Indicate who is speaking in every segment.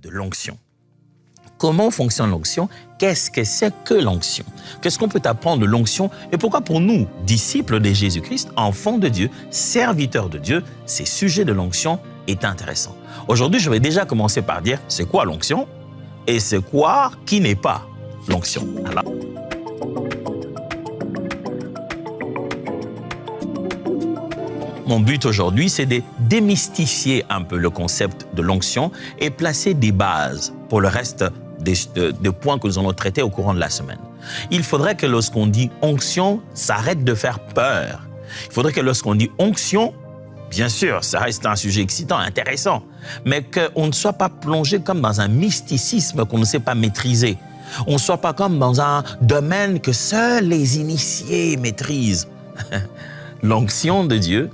Speaker 1: de l'onction. Comment fonctionne l'onction? Qu'est-ce que c'est que l'onction? Qu'est-ce qu'on peut apprendre de l'onction? Et pourquoi pour nous, disciples de Jésus-Christ, enfants de Dieu, serviteurs de Dieu, ces sujets de l'onction est intéressant. Aujourd'hui, je vais déjà commencer par dire c'est quoi l'onction et c'est quoi qui n'est pas l'onction. Alors, mon but aujourd'hui, c'est de démystifier un peu le concept de l'onction et placer des bases pour le reste des points que nous allons traiter au courant de la semaine. Il faudrait que lorsqu'on dit onction, ça arrête de faire peur. Il faudrait que lorsqu'on dit onction, bien sûr, ça reste un sujet excitant, intéressant, mais qu'on ne soit pas plongé comme dans un mysticisme qu'on ne sait pas maîtriser. On ne soit pas comme dans un domaine que seuls les initiés maîtrisent. L'onction de Dieu,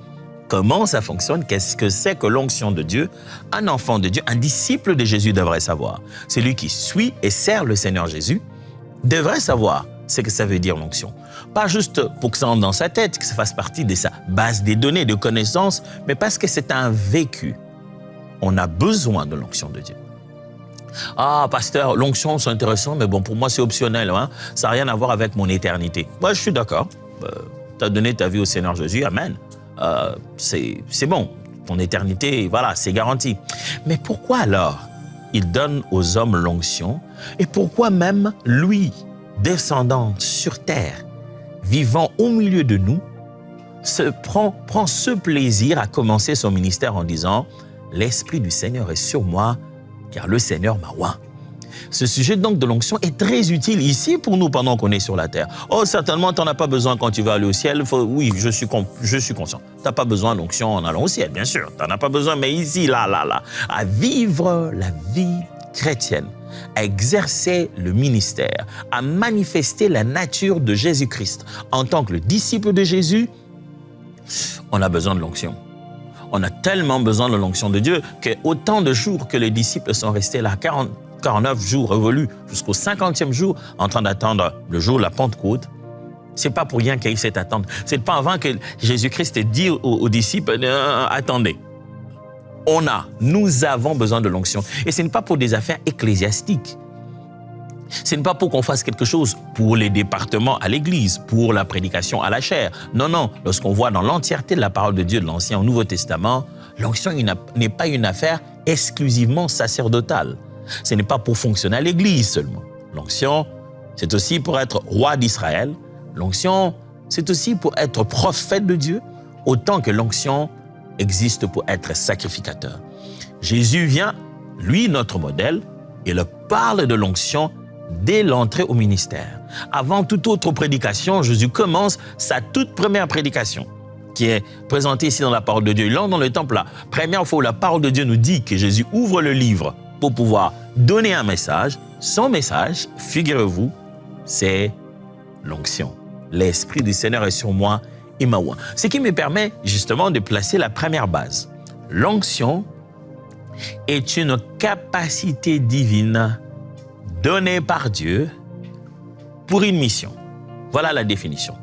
Speaker 1: comment ça fonctionne? Qu'est-ce que c'est que l'onction de Dieu? Un enfant de Dieu, un disciple de Jésus devrait savoir. Celui qui suit et sert le Seigneur Jésus devrait savoir ce que ça veut dire l'onction. Pas juste pour que ça entre dans sa tête, que ça fasse partie de sa base des données, de connaissances, mais parce que c'est un vécu. On a besoin de l'onction de Dieu. Ah, pasteur, l'onction, c'est intéressant, mais bon, pour moi, c'est optionnel. Hein? Ça n'a rien à voir avec mon éternité. Moi, je suis d'accord. Tu as donné ta vie au Seigneur Jésus, amen. C'est bon, ton éternité, voilà, c'est garanti. Mais pourquoi alors il donne aux hommes l'onction? Et pourquoi même lui, descendant sur terre, vivant au milieu de nous, prend ce plaisir à commencer son ministère en disant « L'Esprit du Seigneur est sur moi, car le Seigneur m'a oint ». Ce sujet donc de l'onction est très utile ici pour nous pendant qu'on est sur la terre. Oh, certainement, tu n'en as pas besoin quand tu vas aller au ciel. Oui, je suis conscient. Tu n'as pas besoin d'onction en allant au ciel, bien sûr. Tu n'en as pas besoin, mais ici, là, à vivre la vie chrétienne, à exercer le ministère, à manifester la nature de Jésus-Christ. En tant que le disciple de Jésus, on a besoin de l'onction. On a tellement besoin de l'onction de Dieu qu'autant de jours que les disciples sont restés là, 49 jours révolus jusqu'au 50e jour en train d'attendre le jour de la Pentecôte, c'est pas pour rien qu'il y a eu cette attente. C'est pas en vain que Jésus-Christ ait dit aux disciples attendez, nous avons besoin de l'onction. Et ce n'est pas pour des affaires ecclésiastiques. Ce n'est pas pour qu'on fasse quelque chose pour les départements à l'Église, pour la prédication à la chair. Non. Lorsqu'on voit dans l'entièreté de la parole de Dieu de l'Ancien au Nouveau Testament, l'onction n'est pas une affaire exclusivement sacerdotale. Ce n'est pas pour fonctionner à l'Église seulement. L'onction, c'est aussi pour être roi d'Israël. L'onction, c'est aussi pour être prophète de Dieu, autant que l'onction existe pour être sacrificateur. Jésus vient, lui, notre modèle, et le parle de l'onction dès l'entrée au ministère. Avant toute autre prédication, Jésus commence sa toute première prédication, qui est présentée ici dans la parole de Dieu. Il entre dans le temple, la première fois où la parole de Dieu nous dit que Jésus ouvre le livre pour pouvoir donner un message. Son message, figurez-vous, c'est l'onction. L'Esprit du Seigneur est sur moi, il m'a oint. Ce qui me permet justement de placer la première base. L'onction est une capacité divine donnée par Dieu pour une mission. Voilà la définition.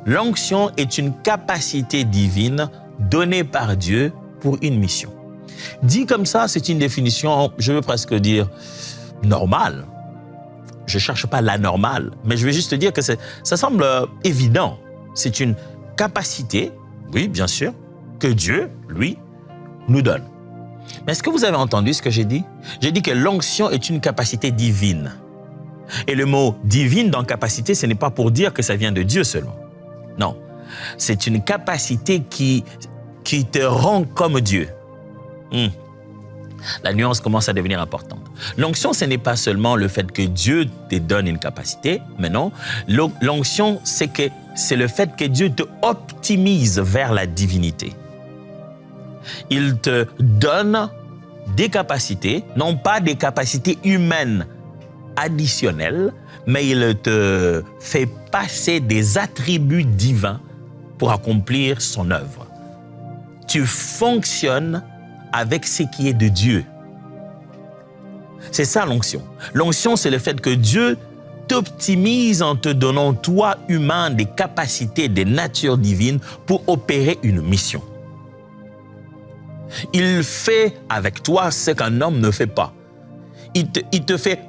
Speaker 1: L'onction est une capacité divine donnée par Dieu pour une mission. Dit comme ça, c'est une définition, je veux presque dire, normale. Je ne cherche pas la normale, mais je vais juste dire que ça semble évident. C'est une capacité, oui, bien sûr, que Dieu, lui, nous donne. Mais est-ce que vous avez entendu ce que j'ai dit? J'ai dit que l'onction est une capacité divine. Et le mot divine dans capacité, ce n'est pas pour dire que ça vient de Dieu seulement. Non, c'est une capacité qui te rend comme Dieu. La nuance commence à devenir importante. L'onction, ce n'est pas seulement le fait que Dieu te donne une capacité, mais non. L'onction, c'est le fait que Dieu te optimise vers la divinité. Il te donne des capacités, non pas des capacités humaines additionnelles, mais il te fait passer des attributs divins pour accomplir son œuvre. Tu fonctionnes avec ce qui est de Dieu. C'est ça l'onction. L'onction, c'est le fait que Dieu t'optimise en te donnant, toi, humain, des capacités, des natures divines pour opérer une mission. Il fait avec toi ce qu'un homme ne fait pas. il te fait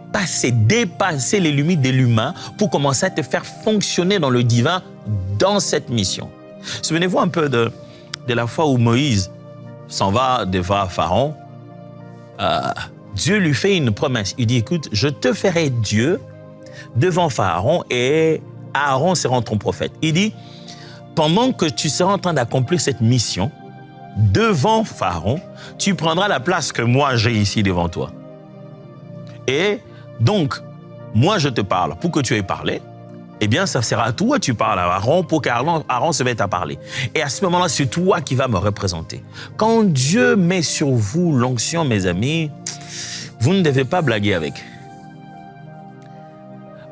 Speaker 1: dépasser les limites de l'humain pour commencer à te faire fonctionner dans le divin dans cette mission. Souvenez-vous un peu de la fois où Moïse s'en va devant Pharaon. Dieu lui fait une promesse. Il dit, écoute, je te ferai Dieu devant Pharaon et Aaron sera ton prophète. Il dit, pendant que tu seras en train d'accomplir cette mission, devant Pharaon, tu prendras la place que moi j'ai ici devant toi. Et donc, moi je te parle pour que tu aies parlé, eh bien ça sera à toi tu parles à Aaron pour qu'Aaron se mette à parler. Et à ce moment-là, c'est toi qui vas me représenter. Quand Dieu met sur vous l'onction, mes amis, vous ne devez pas blaguer avec.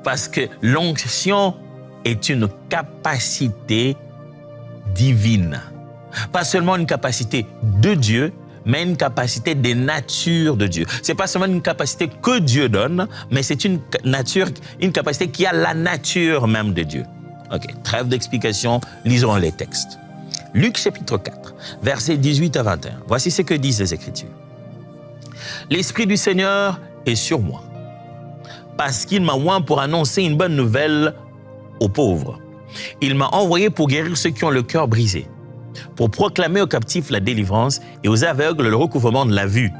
Speaker 1: Parce que l'onction est une capacité divine. Pas seulement une capacité de Dieu, mais une capacité des natures de Dieu. C'est pas seulement une capacité que Dieu donne, mais c'est une capacité qui a la nature même de Dieu. Ok, trêve d'explication, lisons les textes. Luc chapitre 4, versets 18 à 21. Voici ce que disent les Écritures. L'Esprit du Seigneur est sur moi, parce qu'il m'a oint pour annoncer une bonne nouvelle aux pauvres. Il m'a envoyé pour guérir ceux qui ont le cœur brisé, pour proclamer aux captifs la délivrance et aux aveugles le recouvrement de la vue,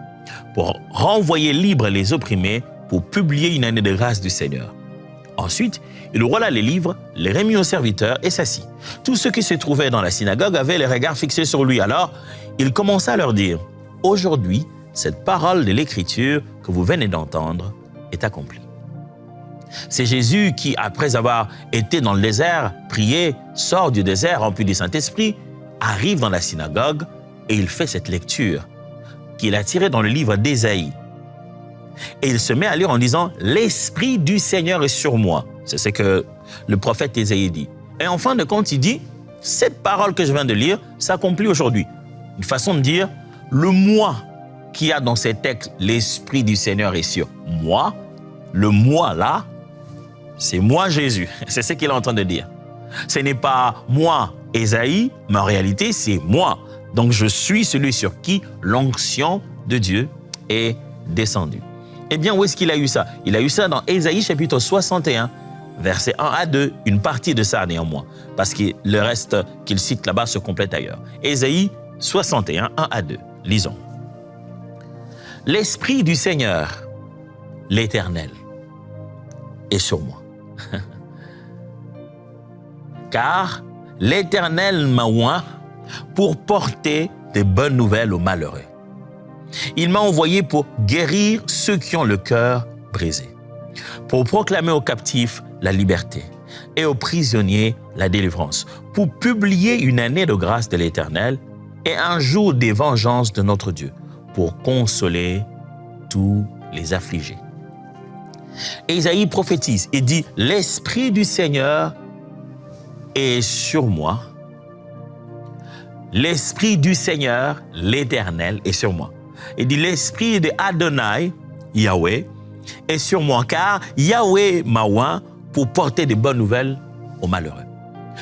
Speaker 1: pour renvoyer libres les opprimés, pour publier une année de grâce du Seigneur. Ensuite, il roula les livres, les remit aux serviteurs et s'assit. Tous ceux qui se trouvaient dans la synagogue avaient les regards fixés sur lui. Alors, il commença à leur dire, « Aujourd'hui, cette parole de l'Écriture que vous venez d'entendre est accomplie. » C'est Jésus qui, après avoir été dans le désert, prié, sort du désert rempli du Saint-Esprit, arrive dans la synagogue et il fait cette lecture qu'il a tirée dans le livre d'Ésaïe. Et il se met à lire en disant « L'Esprit du Seigneur est sur moi ». C'est ce que le prophète Ésaïe dit. Et en fin de compte, il dit « Cette parole que je viens de lire s'accomplit aujourd'hui ». Une façon de dire « Le moi qu'il y a dans ces textes, l'Esprit du Seigneur est sur moi ». Le moi là, c'est moi Jésus. C'est ce qu'il est en train de dire. Ce n'est pas moi Ésaïe, mais en réalité, c'est moi. Donc, je suis celui sur qui l'onction de Dieu est descendue. Eh bien, où est-ce qu'il a eu ça? Il a eu ça dans Ésaïe chapitre 61, versets 1 à 2, une partie de ça néanmoins, parce que le reste qu'il cite là-bas se complète ailleurs. Ésaïe 61, 1 à 2. Lisons. L'Esprit du Seigneur, l'Éternel, est sur moi. Car l'Éternel m'a oint pour porter de bonnes nouvelles aux malheureux. Il m'a envoyé pour guérir ceux qui ont le cœur brisé, pour proclamer aux captifs la liberté et aux prisonniers la délivrance, pour publier une année de grâce de l'Éternel et un jour des vengeances de notre Dieu, pour consoler tous les affligés. Ésaïe prophétise et dit « L'Esprit du Seigneur est sur moi. L'Esprit du Seigneur, l'Éternel, est sur moi. » Il dit « L'Esprit de Adonai, Yahweh, est sur moi, car Yahweh m'a oint pour porter de bonnes nouvelles aux malheureux. »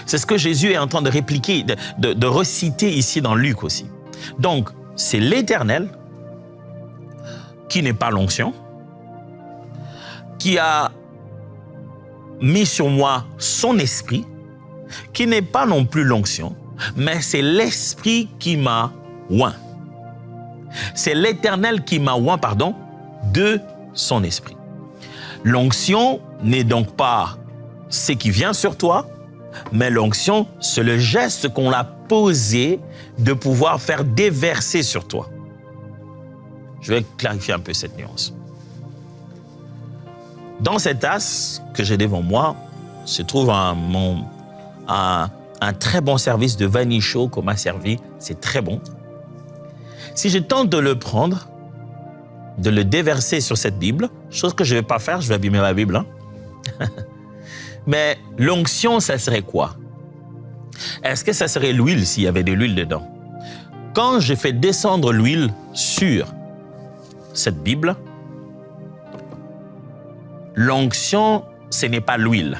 Speaker 1: C'est ce que Jésus est en train de répliquer, de reciter ici dans Luc aussi. Donc, c'est l'Éternel qui n'est pas l'onction, qui a mis sur moi son esprit, qui n'est pas non plus l'onction, mais c'est l'Esprit qui m'a oint. C'est l'Éternel qui m'a oint, de son esprit. L'onction n'est donc pas ce qui vient sur toi, mais l'onction, c'est le geste qu'on a posé de pouvoir faire déverser sur toi. Je vais clarifier un peu cette nuance. Dans cette tasse que j'ai devant moi, se trouve un très bon service de vanille chaud qu'on m'a servi. C'est très bon. Si je tente de le prendre, de le déverser sur cette Bible, chose que je ne vais pas faire, je vais abîmer ma Bible. Mais l'onction, ça serait quoi? Est-ce que ça serait l'huile s'il y avait de l'huile dedans? Quand je fais descendre l'huile sur cette Bible, l'onction, ce n'est pas l'huile.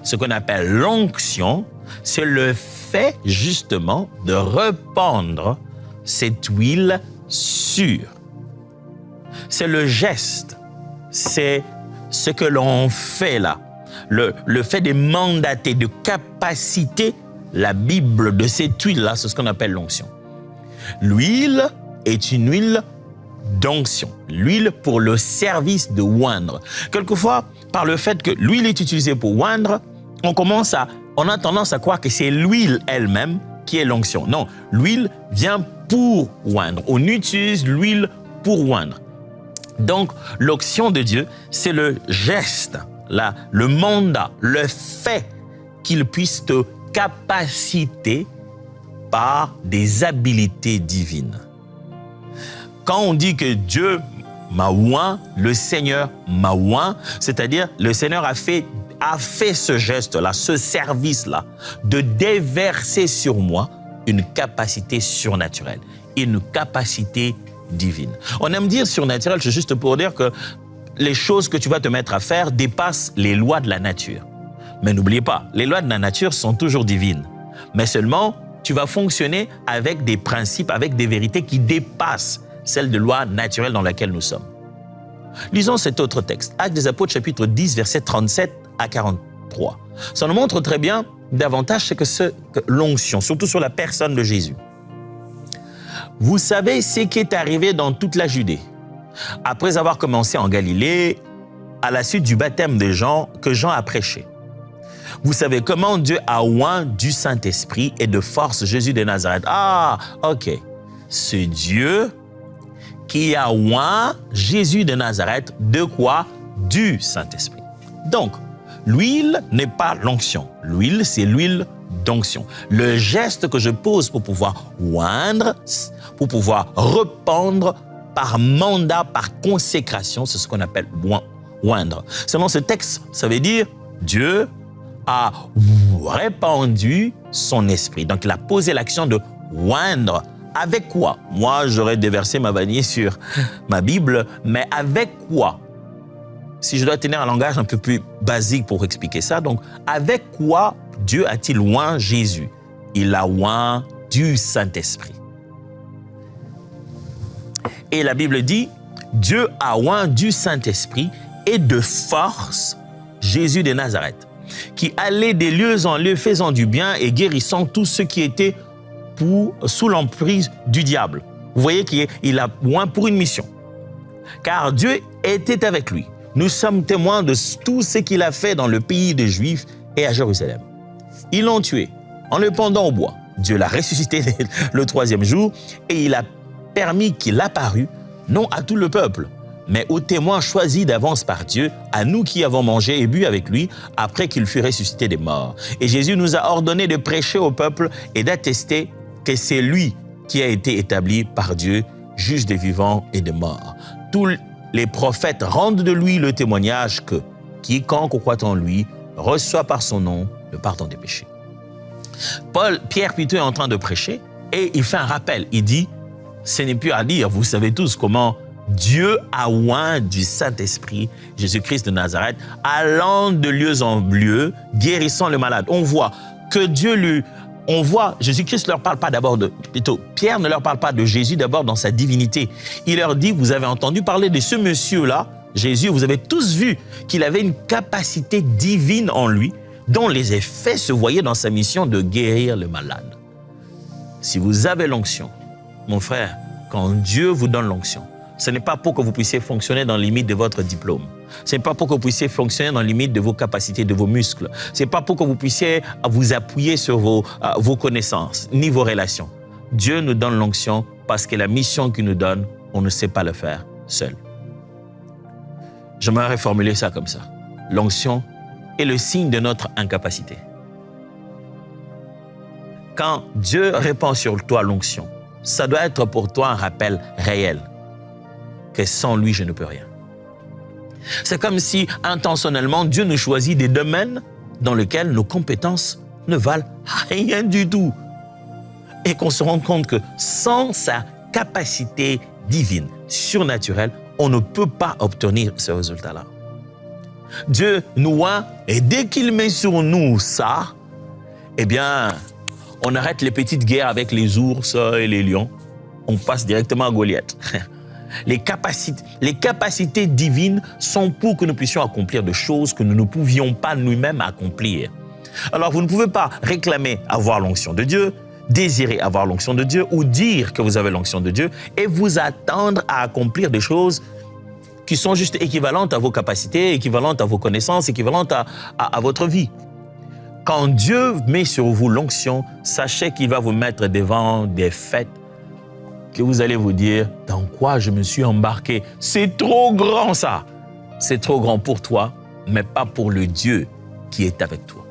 Speaker 1: Ce qu'on appelle l'onction, c'est le fait justement de répandre cette huile sur. C'est le geste c'est ce que l'on fait là. Le fait de mandater, de capaciter la Bible de cette huile-là, c'est ce qu'on appelle l'onction. L'huile est une huile d'onction. L'huile pour le service de oindre. Quelquefois, par le fait que l'huile est utilisée pour oindre, on a tendance à croire que c'est l'huile elle-même qui est l'onction. Non, l'huile vient pour oindre. On utilise l'huile pour oindre. Donc, l'onction de Dieu, c'est le geste, le mandat, le fait qu'il puisse te capaciter par des habiletés divines. Quand on dit que Dieu m'a oint, le Seigneur m'a oint, c'est-à-dire le Seigneur a fait ce geste-là, ce service-là, de déverser sur moi une capacité surnaturelle, une capacité divine. On aime dire surnaturel, c'est juste pour dire que les choses que tu vas te mettre à faire dépassent les lois de la nature. Mais n'oubliez pas, les lois de la nature sont toujours divines. Mais seulement, tu vas fonctionner avec des principes, avec des vérités qui dépassent celles de loi naturelle dans laquelle nous sommes. Lisons cet autre texte, Actes des Apôtres, chapitre 10, versets 37 à 43. Ça nous montre très bien davantage ce que l'onction, surtout sur la personne de Jésus. Vous savez ce qui est arrivé dans toute la Judée, après avoir commencé en Galilée, à la suite du baptême de Jean, que Jean a prêché. Vous savez comment Dieu a oint du Saint-Esprit et de force Jésus de Nazareth. Ah, ok. C'est Dieu qui a oint Jésus de Nazareth. De quoi? Du Saint-Esprit. Donc, l'huile n'est pas l'onction. L'huile, c'est l'huile d'onction. Le geste que je pose pour pouvoir oindre, pour pouvoir répandre par mandat, par consécration, c'est ce qu'on appelle oindre. Selon ce texte, ça veut dire Dieu a répandu son esprit. Donc, il a posé l'action de oindre. Avec quoi? Moi, j'aurais déversé ma vanille sur ma Bible, mais avec quoi? Si je dois tenir un langage un peu plus basique pour expliquer ça, donc, avec quoi Dieu a-t-il oint Jésus? Il a oint du Saint-Esprit. Et la Bible dit, Dieu a oint du Saint-Esprit et de force Jésus de Nazareth, qui allait des lieux en lieux faisant du bien et guérissant tous ceux qui étaient sous l'emprise du diable. Vous voyez qu'il a oint pour une mission. Car Dieu était avec lui. Nous sommes témoins de tout ce qu'il a fait dans le pays des Juifs et à Jérusalem. Ils l'ont tué en le pendant au bois. Dieu l'a ressuscité le troisième jour et il a permis qu'il apparût, non à tout le peuple, mais aux témoins choisis d'avance par Dieu, à nous qui avons mangé et bu avec lui après qu'il fut ressuscité des morts. Et Jésus nous a ordonné de prêcher au peuple et d'attester que c'est lui qui a été établi par Dieu, juge des vivants et des morts. Tous les prophètes rendent de lui le témoignage que quiconque croit en lui reçoit par son nom le pardon des péchés. Pierre plutôt est en train de prêcher et il fait un rappel. Il dit, ce n'est plus à dire, vous savez tous comment Dieu a oint du Saint-Esprit, Jésus-Christ de Nazareth, allant de lieu en lieu, guérissant les malades. On voit que Jésus-Christ ne leur parle pas Pierre ne leur parle pas de Jésus d'abord dans sa divinité. Il leur dit, vous avez entendu parler de ce monsieur-là, Jésus, vous avez tous vu qu'il avait une capacité divine en lui, dont les effets se voyaient dans sa mission de guérir les malades. Si vous avez l'onction, mon frère, quand Dieu vous donne l'onction, ce n'est pas pour que vous puissiez fonctionner dans les limites de votre diplôme. Ce n'est pas pour que vous puissiez fonctionner dans les limites de vos capacités, de vos muscles. Ce n'est pas pour que vous puissiez vous appuyer sur vos connaissances, ni vos relations. Dieu nous donne l'onction parce que la mission qu'il nous donne, on ne sait pas le faire seul. J'aimerais reformuler ça comme ça. L'onction est le signe de notre incapacité. Quand Dieu répand sur toi l'onction, ça doit être pour toi un rappel réel que sans lui, je ne peux rien. C'est comme si intentionnellement, Dieu nous choisit des domaines dans lesquels nos compétences ne valent rien du tout. Et qu'on se rende compte que sans sa capacité divine, surnaturelle, on ne peut pas obtenir ce résultat-là. Dieu nous oint et dès qu'il met sur nous ça, eh bien, on arrête les petites guerres avec les ours et les lions. On passe directement à Goliath. Les capacités divines sont pour que nous puissions accomplir des choses que nous ne pouvions pas nous-mêmes accomplir. Alors, vous ne pouvez pas réclamer avoir l'onction de Dieu, désirer avoir l'onction de Dieu ou dire que vous avez l'onction de Dieu et vous attendre à accomplir des choses qui sont juste équivalentes à vos capacités, équivalentes à vos connaissances, équivalentes à votre vie. Quand Dieu met sur vous l'onction, sachez qu'il va vous mettre devant des faits que vous allez vous dire, dans quoi je me suis embarqué? C'est trop grand ça. C'est trop grand pour toi, mais pas pour le Dieu qui est avec toi.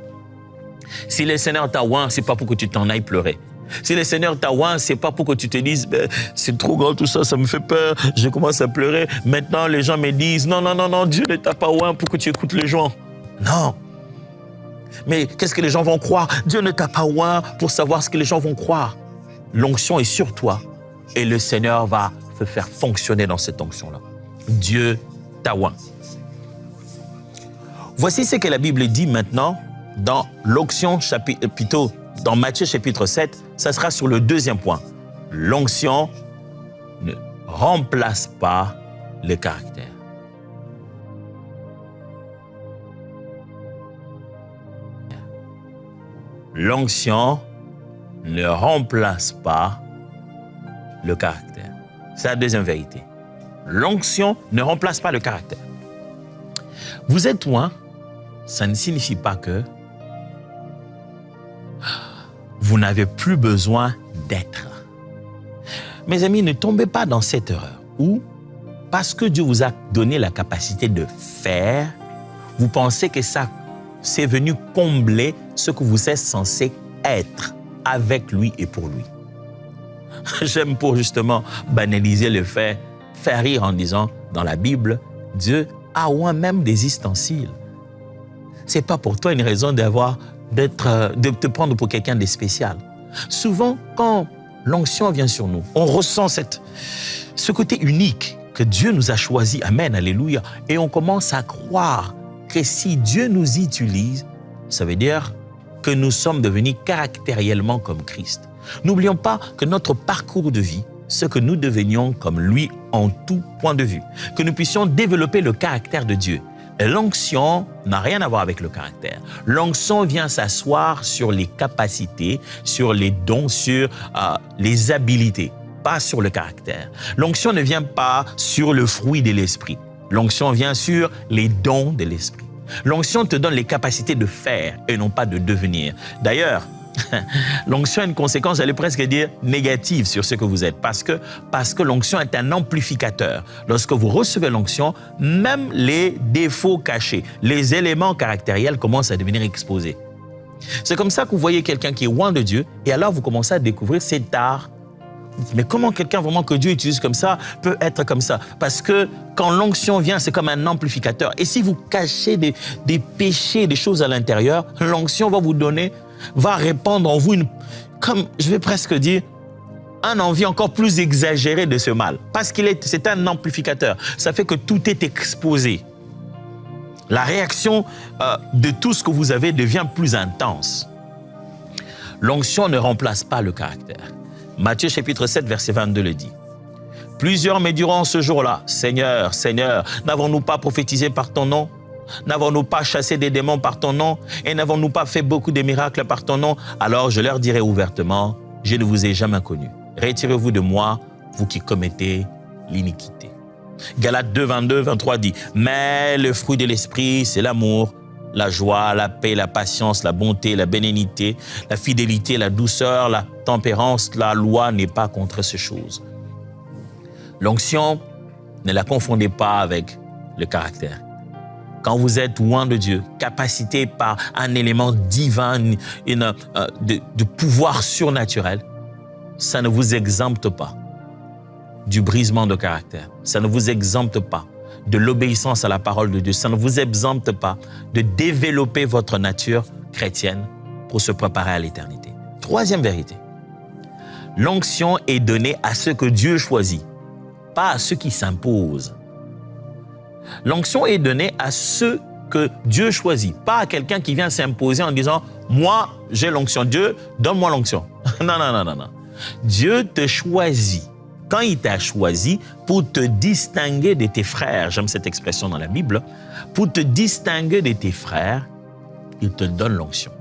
Speaker 1: Si le Seigneur t'a oint, c'est pas pour que tu t'en ailles pleurer. Si le Seigneur t'a oint, c'est pas pour que tu te dises, c'est trop grand tout ça, ça me fait peur, je commence à pleurer. Maintenant, les gens me disent, non, non, non, non, Dieu ne t'a pas oint pour que tu écoutes les gens. Non. Mais qu'est-ce que les gens vont croire? Dieu ne t'a pas oint pour savoir ce que les gens vont croire. L'onction est sur toi et le Seigneur va te faire fonctionner dans cette onction-là. Dieu t'a oint. Voici ce que la Bible dit maintenant dans l'onction, plutôt dans Matthieu chapitre 7, ça sera sur le deuxième point. L'onction ne remplace pas le caractère. L'onction ne remplace pas le caractère. C'est la deuxième vérité. L'onction ne remplace pas le caractère. Vous êtes oint, ça ne signifie pas que vous n'avez plus besoin d'être. Mes amis, ne tombez pas dans cette erreur où, parce que Dieu vous a donné la capacité de faire, vous pensez que ça, c'est venu combler ce que vous êtes censé être avec lui et pour lui. J'aime pour justement banaliser le fait, faire rire en disant, dans la Bible, Dieu a oint même des ustensiles. C'est pas pour toi une raison de te prendre pour quelqu'un de spécial. Souvent, quand l'onction vient sur nous, on ressent ce côté unique que Dieu nous a choisi. Amen, alléluia. Et on commence à croire que si Dieu nous utilise, ça veut dire que nous sommes devenus caractériellement comme Christ. N'oublions pas que notre parcours de vie, ce que nous devenions comme lui en tout point de vue, que nous puissions développer le caractère de Dieu. L'onction n'a rien à voir avec le caractère. L'onction vient s'asseoir sur les capacités, sur les dons, sur les habilités, pas sur le caractère. L'onction ne vient pas sur le fruit de l'esprit. L'onction vient sur les dons de l'esprit. L'onction te donne les capacités de faire et non pas de devenir. D'ailleurs, l'onction a une conséquence, j'allais presque dire négative sur ce que vous êtes, parce que l'onction est un amplificateur. Lorsque vous recevez l'onction, même les défauts cachés, les éléments caractériels commencent à devenir exposés. C'est comme ça que vous voyez quelqu'un qui est loin de Dieu, et alors vous commencez à découvrir cet art. Mais comment quelqu'un vraiment que Dieu utilise comme ça peut être comme ça? Parce que quand l'onction vient, c'est comme un amplificateur. Et si vous cachez des péchés, des choses à l'intérieur, l'onction va répandre en vous comme je vais presque dire, un envie encore plus exagéré de ce mal. Parce c'est un amplificateur. Ça fait que tout est exposé. La réaction de tout ce que vous avez devient plus intense. L'onction ne remplace pas le caractère. Matthieu chapitre 7, verset 22 le dit. Plusieurs me diront ce jour-là, Seigneur, Seigneur, n'avons-nous pas prophétisé par ton nom? N'avons-nous pas chassé des démons par ton nom? Et n'avons-nous pas fait beaucoup de miracles par ton nom? Alors je leur dirai ouvertement, je ne vous ai jamais connu. Retirez-vous de moi, vous qui commettez l'iniquité. Galates 2, 22, 23 dit, mais le fruit de l'esprit, c'est l'amour, la joie, la paix, la patience, la bonté, la bénignité, la fidélité, la douceur, la tempérance. La loi n'est pas contre ces choses. L'onction, ne la confondez pas avec le caractère. Quand vous êtes loin de Dieu, capacité par un élément divin, de pouvoir surnaturel, ça ne vous exempte pas du brisement de caractère. Ça ne vous exempte pas de l'obéissance à la parole de Dieu. Ça ne vous exempte pas de développer votre nature chrétienne pour se préparer à l'éternité. Troisième vérité, l'onction est donnée à ceux que Dieu choisit, pas à ceux qui s'imposent. L'onction est donnée à ceux que Dieu choisit, pas à quelqu'un qui vient s'imposer en disant « Moi, j'ai l'onction. Dieu, donne-moi l'onction. » Non, non, non, non, non. Dieu te choisit quand il t'a choisi pour te distinguer de tes frères, j'aime cette expression dans la Bible, pour te distinguer de tes frères, il te donne l'onction.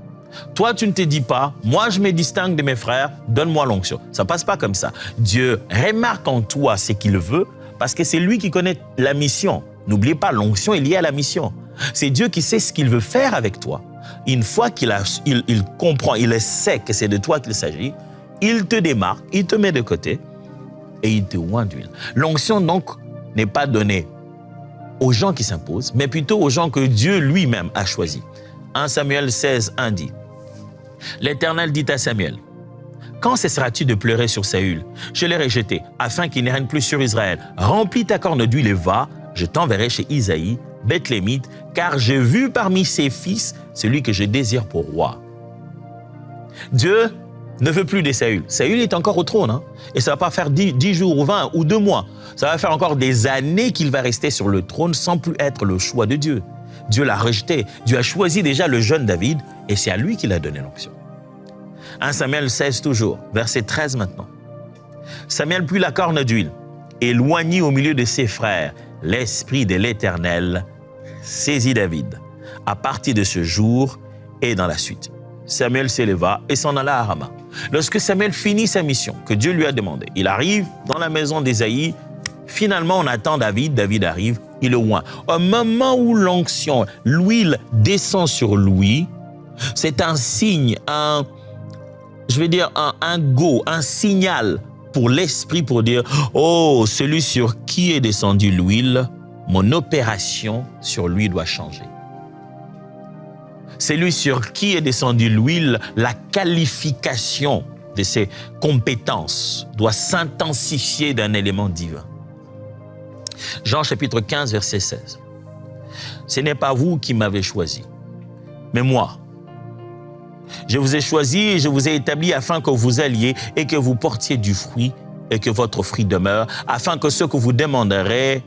Speaker 1: Toi, tu ne te dis pas, moi je me distingue de mes frères, donne-moi l'onction. Ça ne passe pas comme ça. Dieu remarque en toi ce qu'il veut parce que c'est lui qui connaît la mission. N'oubliez pas, l'onction est liée à la mission. C'est Dieu qui sait ce qu'il veut faire avec toi. Une fois qu'il comprend, il sait que c'est de toi qu'il s'agit, il te démarque, il te met de côté et il te oint d'huile. L'onction donc n'est pas donnée aux gens qui s'imposent, mais plutôt aux gens que Dieu lui-même a choisis. 1 Samuel 16, 1 dit, « L'Éternel dit à Samuel, « Quand cesseras-tu de pleurer sur Saül? Je l'ai rejeté, afin qu'il ne règne plus sur Israël. Remplis ta corne d'huile et va, je t'enverrai chez Isaïe, Bethlémite, car j'ai vu parmi ses fils celui que je désire pour roi. » Dieu ne veut plus de Saül. Saül est encore au trône, hein? Et ça ne va pas faire 10 jours ou 20 ou 2 mois. Ça va faire encore des années qu'il va rester sur le trône sans plus être le choix de Dieu. Dieu l'a rejeté. Dieu a choisi déjà le jeune David et c'est à lui qu'il a donné l'onction. 1 Samuel 16 toujours, verset 13 maintenant. Samuel prit la corne d'huile et éloignit au milieu de ses frères. L'Esprit de l'Éternel saisit David. À partir de ce jour et dans la suite, Samuel s'éleva et s'en alla à Rama. Lorsque Samuel finit sa mission que Dieu lui a demandée, il arrive dans la maison d'Ésaïe. Finalement, on attend David. David arrive, il le oint. Au moment où l'onction, l'huile descend sur lui, c'est un signe, un go, un signal pour l'esprit pour dire « Oh, celui sur qui est descendue l'huile, mon opération sur lui doit changer. » Celui sur qui est descendue l'huile, la qualification de ses compétences doit s'intensifier d'un élément divin. Jean chapitre 15, verset 16. « Ce n'est pas vous qui m'avez choisi, mais moi. Je vous ai choisi et je vous ai établi afin que vous alliez et que vous portiez du fruit et que votre fruit demeure, afin que ce que vous demanderez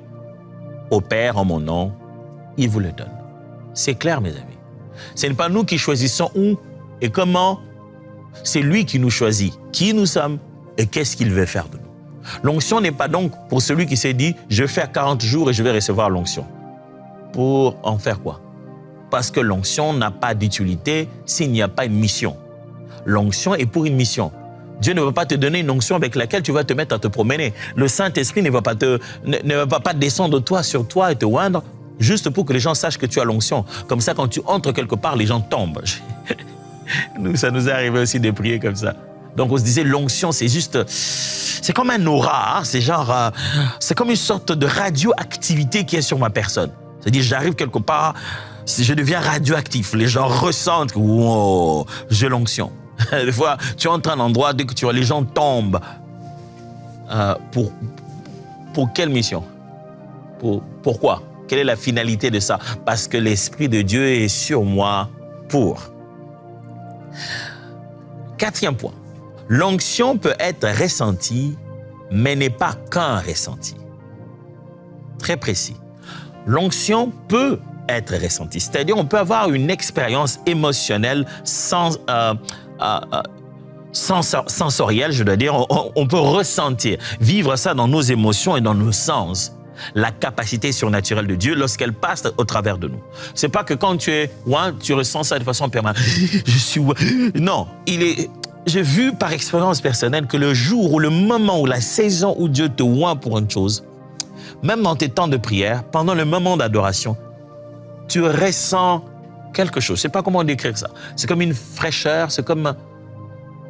Speaker 1: au Père en mon nom, il vous le donne. » C'est clair, mes amis. Ce n'est pas nous qui choisissons où et comment. C'est lui qui nous choisit, qui nous sommes et qu'est-ce qu'il veut faire de nous. L'onction n'est pas donc pour celui qui s'est dit « je vais faire 40 jours et je vais recevoir l'onction ». Pour en faire quoi? Parce que l'onction n'a pas d'utilité s'il n'y a pas une mission. L'onction est pour une mission. Dieu ne va pas te donner une onction avec laquelle tu vas te mettre à te promener. Le Saint-Esprit ne va pas descendre sur toi et te oindre juste pour que les gens sachent que tu as l'onction. Comme ça, quand tu entres quelque part, les gens tombent. Ça nous est arrivé aussi de prier comme ça. Donc, on se disait, l'onction, c'est juste... C'est comme un aura, hein? C'est comme une sorte de radioactivité qui est sur ma personne. C'est-à-dire, j'arrive quelque part, je deviens radioactif. Les gens ressentent que, wow, j'ai l'onction. Des fois, tu entres à un endroit, dès que tu vois, les gens tombent. Pour quelle mission? Pourquoi? Quelle est la finalité de ça? Parce que l'Esprit de Dieu est sur moi pour. 4e point. L'onction peut être ressentie, mais n'est pas qu'un ressenti. Très précis. L'onction peut être ressentie, c'est-à-dire on peut avoir une expérience émotionnelle sensorielle, je dois dire. On peut ressentir, vivre ça dans nos émotions et dans nos sens. La capacité surnaturelle de Dieu lorsqu'elle passe au travers de nous. C'est pas que quand tu ressens ça de façon permanente. Non, j'ai vu par expérience personnelle que le jour ou le moment ou la saison où Dieu te oint pour une chose, même dans tes temps de prière, pendant le moment d'adoration, tu ressens quelque chose. Je sais pas comment décrire ça. C'est comme une fraîcheur, c'est comme...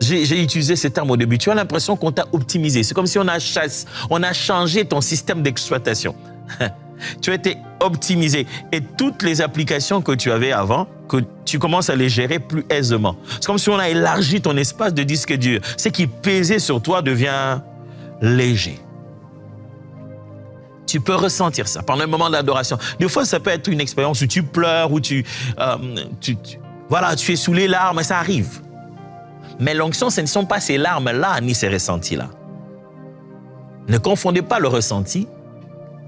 Speaker 1: J'ai utilisé ce terme au début. Tu as l'impression qu'on t'a optimisé. C'est comme si on a changé ton système d'exploitation. Tu as été optimisé. Et toutes les applications que tu avais avant, que tu commences à les gérer plus aisément. C'est comme si on a élargi ton espace de disque dur. Ce qui pesait sur toi devient léger. Tu peux ressentir ça pendant un moment d'adoration. Des fois, ça peut être une expérience où tu pleures, où tu es sous les larmes, ça arrive. Mais l'onction, ce ne sont pas ces larmes-là, ni ces ressentis-là. Ne confondez pas le ressenti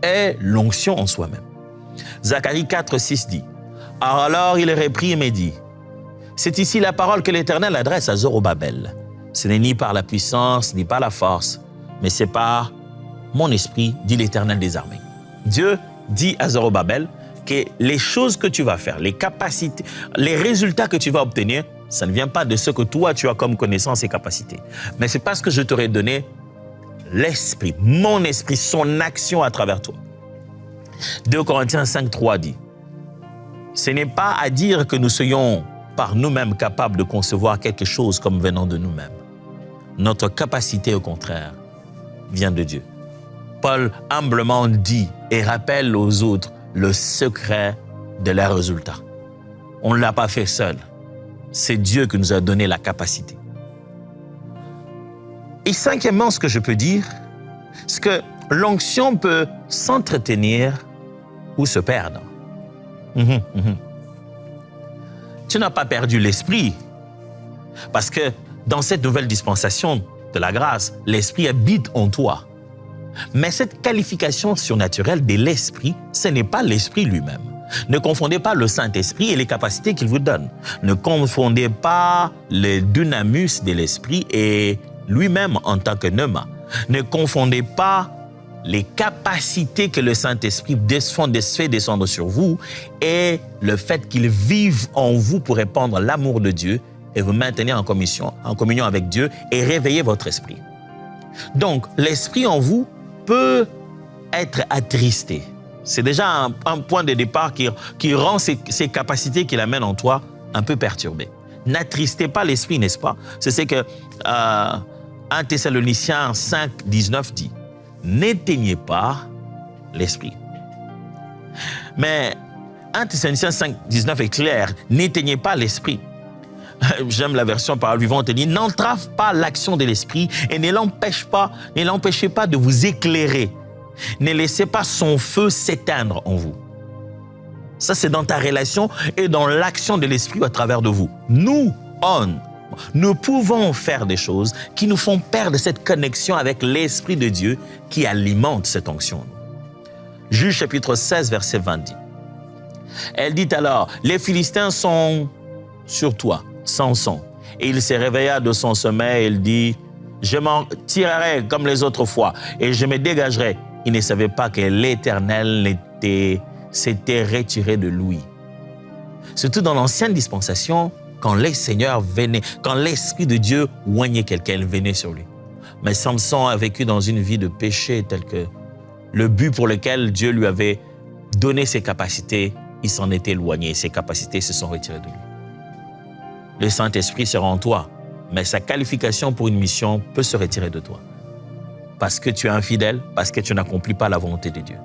Speaker 1: et l'onction en soi-même. Zacharie 4, 6 dit, « Alors il reprit et me dit, « C'est ici la parole que l'Éternel adresse à Zorobabel. Ce n'est ni par la puissance, ni par la force, mais c'est par mon esprit, dit l'Éternel des armées. Dieu dit à Zorobabel que les choses que tu vas faire, les capacités, les résultats que tu vas obtenir, ça ne vient pas de ce que toi tu as comme connaissance et capacité, mais c'est parce que je t'aurai donné l'esprit, mon esprit, son action à travers toi. 2 Corinthiens 5:3 dit, ce n'est pas à dire que nous soyons par nous-mêmes capables de concevoir quelque chose comme venant de nous-mêmes. Notre capacité, au contraire, vient de Dieu. Paul humblement dit et rappelle aux autres le secret de leurs résultats. On ne l'a pas fait seul. C'est Dieu qui nous a donné la capacité. Et cinquièmement, ce que je peux dire, c'est que l'onction peut s'entretenir ou se perdre. Tu n'as pas perdu l'esprit, parce que dans cette nouvelle dispensation de la grâce, l'esprit habite en toi. Mais cette qualification surnaturelle de l'esprit, ce n'est pas l'esprit lui-même. Ne confondez pas le Saint-Esprit et les capacités qu'il vous donne. Ne confondez pas le dynamus de l'esprit et lui-même en tant que pneuma. Ne confondez pas les capacités que le Saint-Esprit fait descendre sur vous et le fait qu'il vive en vous pour répandre l'amour de Dieu et vous maintenir en communion avec Dieu et réveiller votre esprit. Donc, l'esprit en vous peut être attristé. C'est déjà un point de départ qui rend ces capacités qu'il amène en toi un peu perturbées. N'attristez pas l'esprit, n'est-ce pas? C'est ce que 1 Thessaloniciens 5:19 dit. N'éteignez pas l'esprit. Mais 1 Thessaloniciens 5:19 est clair. N'éteignez pas l'esprit. J'aime la version Parole vivante, elle dit, n'entrave pas l'action de l'esprit et ne l'empêchez pas de vous éclairer. Ne laissez pas son feu s'éteindre en vous. Ça, c'est dans ta relation et dans l'action de l'esprit à travers de vous. Nous pouvons faire des choses qui nous font perdre cette connexion avec l'Esprit de Dieu qui alimente cette onction. Juge chapitre 16, verset 20 dit. Elle dit alors, les Philistins sont sur toi, Samson. Et il se réveilla de son sommeil et il dit, je m'en tirerai comme les autres fois et je me dégagerai. Il ne savait pas que l'Éternel s'était retiré de lui. Surtout dans l'ancienne dispensation, quand les seigneurs venaient, quand l'Esprit de Dieu oignait quelqu'un, il venait sur lui. Mais Samson a vécu dans une vie de péché tel que le but pour lequel Dieu lui avait donné ses capacités, il s'en était éloigné, ses capacités se sont retirées de lui. Le Saint-Esprit sera en toi, mais sa qualification pour une mission peut se retirer de toi. Parce que tu es infidèle, parce que tu n'accomplis pas la volonté de Dieu.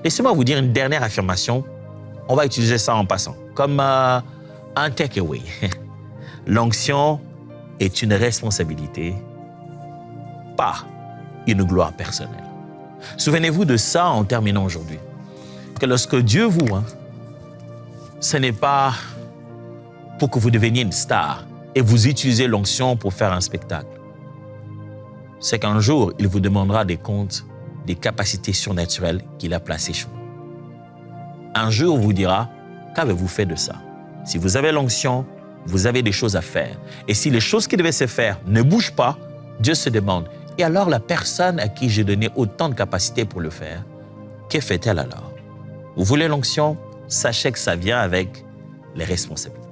Speaker 1: Laissez-moi vous dire une dernière affirmation. On va utiliser ça en passant, comme un takeaway. L'onction est une responsabilité, pas une gloire personnelle. Souvenez-vous de ça en terminant aujourd'hui. Que lorsque Dieu vous, ce n'est pas pour que vous deveniez une star et vous utilisez l'onction pour faire un spectacle. C'est qu'un jour, il vous demandera des comptes des capacités surnaturelles qu'il a placées chez vous. Un jour, il vous dira, qu'avez-vous fait de ça? Si vous avez l'onction, vous avez des choses à faire. Et si les choses qui devaient se faire ne bougent pas, Dieu se demande, et alors la personne à qui j'ai donné autant de capacités pour le faire, que fait-elle alors? Vous voulez l'onction? Sachez que ça vient avec les responsabilités.